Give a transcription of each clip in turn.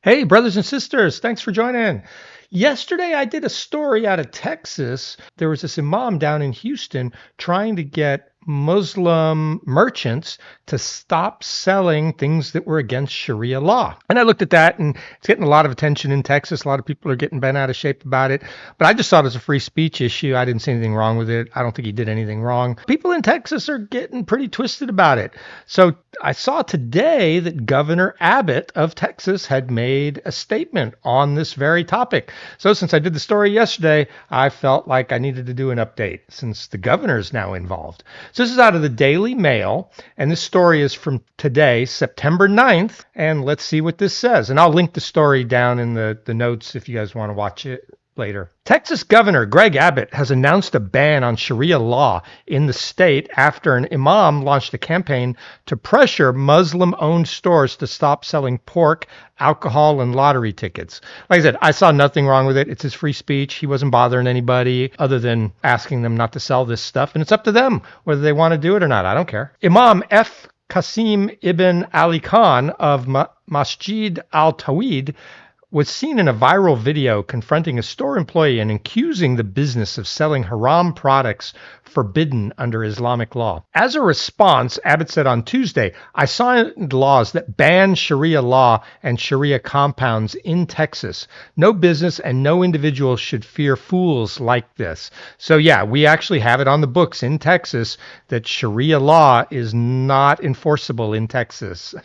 Hey, brothers and sisters, thanks for joining. Yesterday, I did a story out of Texas. There was this imam down in Houston trying to get Muslim merchants to stop selling things that were against Sharia law. And I looked at that, and it's getting a lot of attention in Texas. A lot of people are getting bent out of shape about it. But I just thought it was a free speech issue. I didn't see anything wrong with it. I don't think he did anything wrong. People in Texas are getting pretty twisted about it. So I saw today that Governor Abbott of Texas had made a statement on this very topic. So since I did the story yesterday, I felt like I needed to do an update since the governor is now involved. So this is out of the Daily Mail, and this story is from today, September 9th, and let's see what this says. And I'll link the story down in the notes if you guys want to watch it later. Texas Governor Greg Abbott has announced a ban on Sharia law in the state after an imam launched a campaign to pressure Muslim-owned stores to stop selling pork, alcohol, and lottery tickets. Like I said, I saw nothing wrong with it. It's his free speech. He wasn't bothering anybody other than asking them not to sell this stuff, and it's up to them whether they want to do it or not. I don't care. Imam F. Qasim ibn Ali Khan of Masjid al-Tawhid was seen in a viral video confronting a store employee and accusing the business of selling haram products forbidden under Islamic law. As a response, Abbott said on Tuesday, I signed laws that ban Sharia law and Sharia compounds in Texas. No business and no individual should fear fools like this. So yeah, we actually have it on the books in Texas that Sharia law is not enforceable in Texas.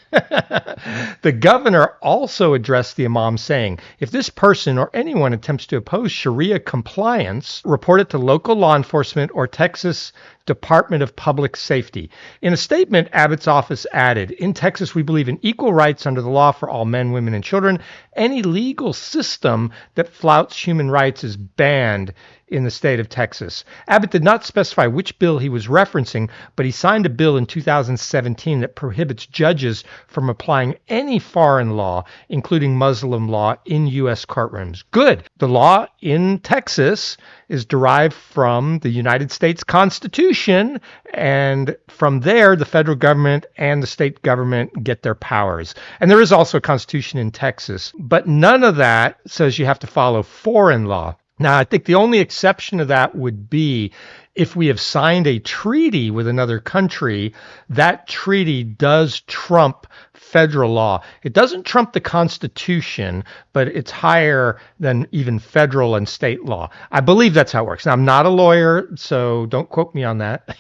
The governor also addressed the imam saying, if this person or anyone attempts to oppose Sharia compliance, report it to local law enforcement or Texas Department of Public Safety. In a statement, Abbott's office added, in Texas, we believe in equal rights under the law for all men, women, and children. Any legal system that flouts human rights is banned in the state of Texas. Abbott did not specify which bill he was referencing, but he signed a bill in 2017 that prohibits judges from applying any foreign law, including Muslim law, in U.S. courtrooms. Good. The law in Texas is derived from the United States Constitution, and from there, the federal government and the state government get their powers. And there is also a constitution in Texas, but none of that says you have to follow foreign law. Now, I think the only exception to that would be if we have signed a treaty with another country, that treaty does trump federal law. It doesn't trump the Constitution, but it's higher than even federal and state law. I believe that's how it works. Now, I'm not a lawyer, so don't quote me on that,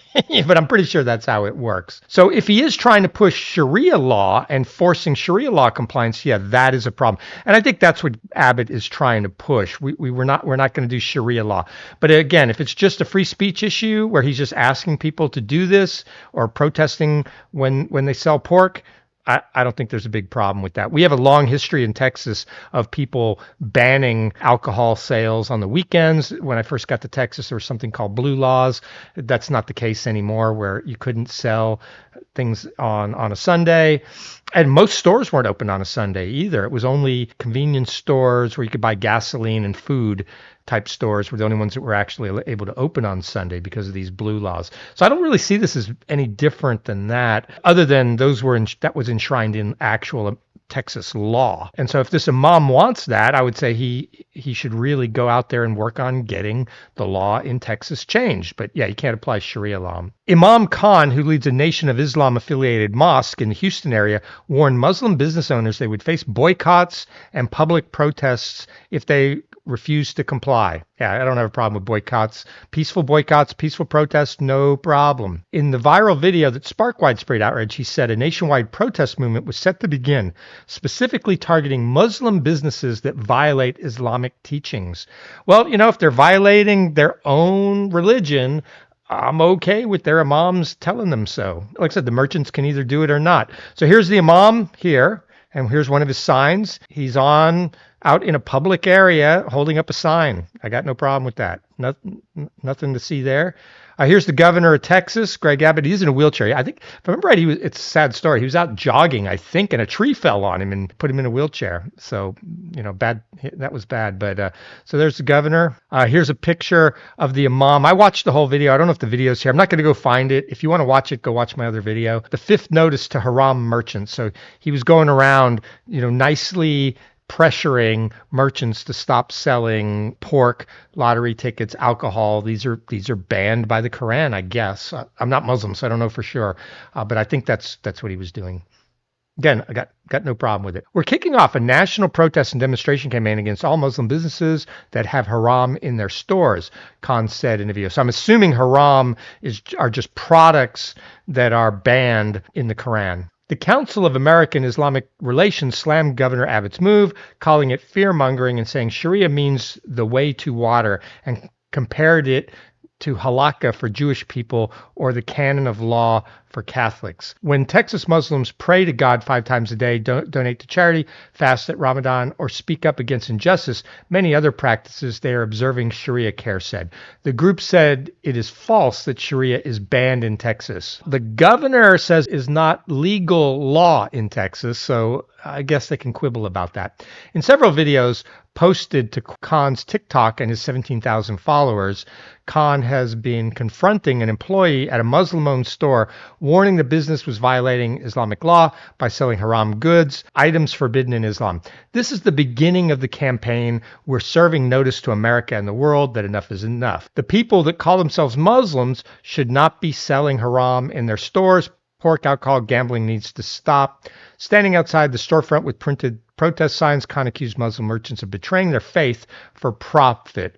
but I'm pretty sure that's how it works. So if he is trying to push Sharia law and forcing Sharia law compliance, yeah, that is a problem. And I think that's what Abbott is trying to push. We're not going to do Sharia law. But again, if it's just a free speech issue where he's just asking people to do this or protesting when they sell pork, I don't think there's a big problem with that. We have a long history in Texas of people banning alcohol sales on the weekends. When I first got to Texas, there was something called blue laws. That's not the case anymore, where you couldn't sell things on a Sunday. And most stores weren't open on a Sunday either. It was only convenience stores where you could buy gasoline and food type stores were the only ones that were actually able to open on Sunday because of these blue laws. So I don't really see this as any different than that, other than that was enshrined in actual Texas law. And so if this imam wants that, I would say he should really go out there and work on getting the law in Texas changed. But yeah, you can't apply Sharia law. Imam Khan, who leads a Nation of Islam affiliated mosque in the Houston area, warned Muslim business owners they would face boycotts and public protests if they refused to comply. Yeah, I don't have a problem with boycotts. Peaceful protests, no problem. In the viral video that sparked widespread outrage, he said a nationwide protest movement was set to begin, specifically targeting Muslim businesses that violate Islamic teachings. Well, if they're violating their own religion, I'm okay with their imams telling them so. Like I said, the merchants can either do it or not. So here's the imam here, and here's one of his signs. He's out in a public area holding up a sign. I got no problem with that. Nothing to see there. Here's the governor of Texas, Greg Abbott. He's in a wheelchair. I think, if I remember right, it's a sad story. He was out jogging, I think, and a tree fell on him and put him in a wheelchair. So, bad. That was bad. But so there's the governor. Here's a picture of the imam. I watched the whole video. I don't know if the video's here. I'm not going to go find it. If you want to watch it, go watch my other video. The fifth notice to haram merchants. So he was going around, nicely pressuring merchants to stop selling pork, lottery tickets, alcohol. These are banned by the Quran, I guess. I'm not Muslim, so I don't know for sure, but I think that's what he was doing. Again, I got no problem with it. We're kicking off a national protest and demonstration campaign against all Muslim businesses that have haram in their stores, Khan said in a video. So I'm assuming haram are just products that are banned in the Quran. The Council of American Islamic Relations slammed Governor Abbott's move, calling it fear-mongering and saying Sharia means the way to water, and compared it to halakha for Jewish people or the canon of law for Catholics. When Texas Muslims pray to God 5 times a day, donate to charity, fast at Ramadan, or speak up against injustice, many other practices they are observing, Sharia Care said. The group said it is false that Sharia is banned in Texas. The governor says it is not legal law in Texas, so I guess they can quibble about that. In several videos posted to Khan's TikTok and his 17,000 followers, Khan has been confronting an employee at a Muslim-owned store, warning the business was violating Islamic law by selling haram goods, items forbidden in Islam. This is the beginning of the campaign. We're serving notice to America and the world that enough is enough. The people that call themselves Muslims should not be selling haram in their stores. Pork, alcohol, gambling needs to stop. Standing outside the storefront with printed protest signs, Khan accused Muslim merchants of betraying their faith for profit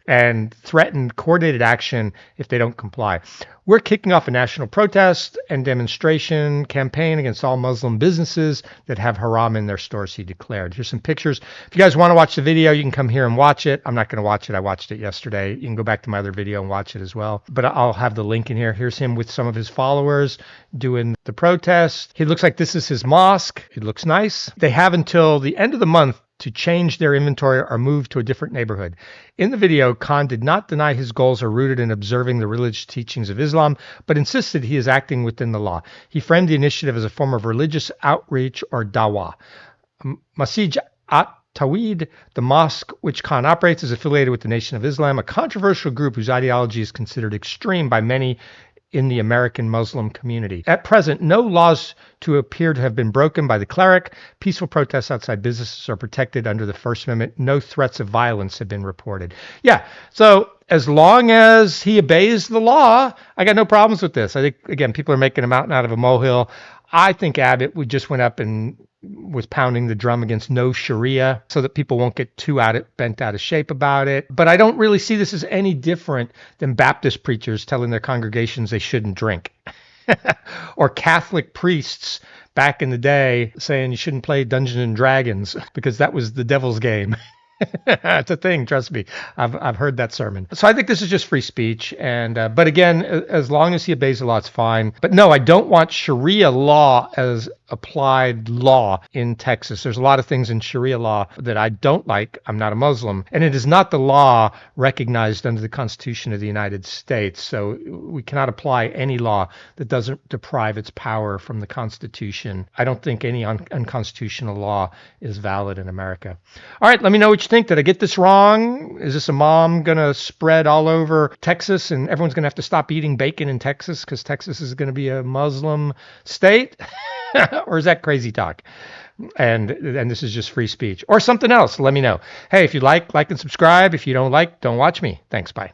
and threatened coordinated action if they don't comply. We're kicking off a national protest and demonstration campaign against all Muslim businesses that have haram in their stores, he declared. Here's some pictures. If you guys want to watch the video, you can come here and watch it. I'm not going to watch it. I watched it yesterday. You can go back to my other video and watch it as well. But I'll have the link in here. Here's him with some of his followers doing the protest. He looks like this is his mosque. It looks nice. They have until the end of the month to change their inventory or move to a different neighborhood. In the video, Khan did not deny his goals are rooted in observing the religious teachings of Islam, but insisted he is acting within the law. He framed the initiative as a form of religious outreach or dawah. Masjid at-Tawhid, the mosque which Khan operates, is affiliated with the Nation of Islam, a controversial group whose ideology is considered extreme by many in the American Muslim community. At present, no laws to appear to have been broken by the cleric. Peaceful protests outside businesses are protected under the First Amendment. No threats of violence have been reported. Yeah, so as long as he obeys the law, I got no problems with this. I think, again, people are making a mountain out of a molehill. I think Abbott just went up and was pounding the drum against no Sharia so that people won't get too bent out of shape about it. But I don't really see this as any different than Baptist preachers telling their congregations they shouldn't drink. Or Catholic priests back in the day saying you shouldn't play Dungeons and Dragons because that was the devil's game. It's a thing, trust me. I've heard that sermon. So I think this is just free speech. And but again, as long as he obeys the law, it's fine. But no, I don't want Sharia law as applied law in Texas. There's a lot of things in Sharia law that I don't like. I'm not a Muslim. And it is not the law recognized under the Constitution of the United States. So we cannot apply any law that doesn't deprive its power from the Constitution. I don't think any unconstitutional law is valid in America. All right, let me know what you think. Did I get this wrong? Is this imam going to spread all over Texas and everyone's going to have to stop eating bacon in Texas because Texas is going to be a Muslim state? Or is that crazy talk? And this is just free speech or something else? Let me know. Hey, if you like and subscribe. If you don't like, don't watch me. Thanks. Bye.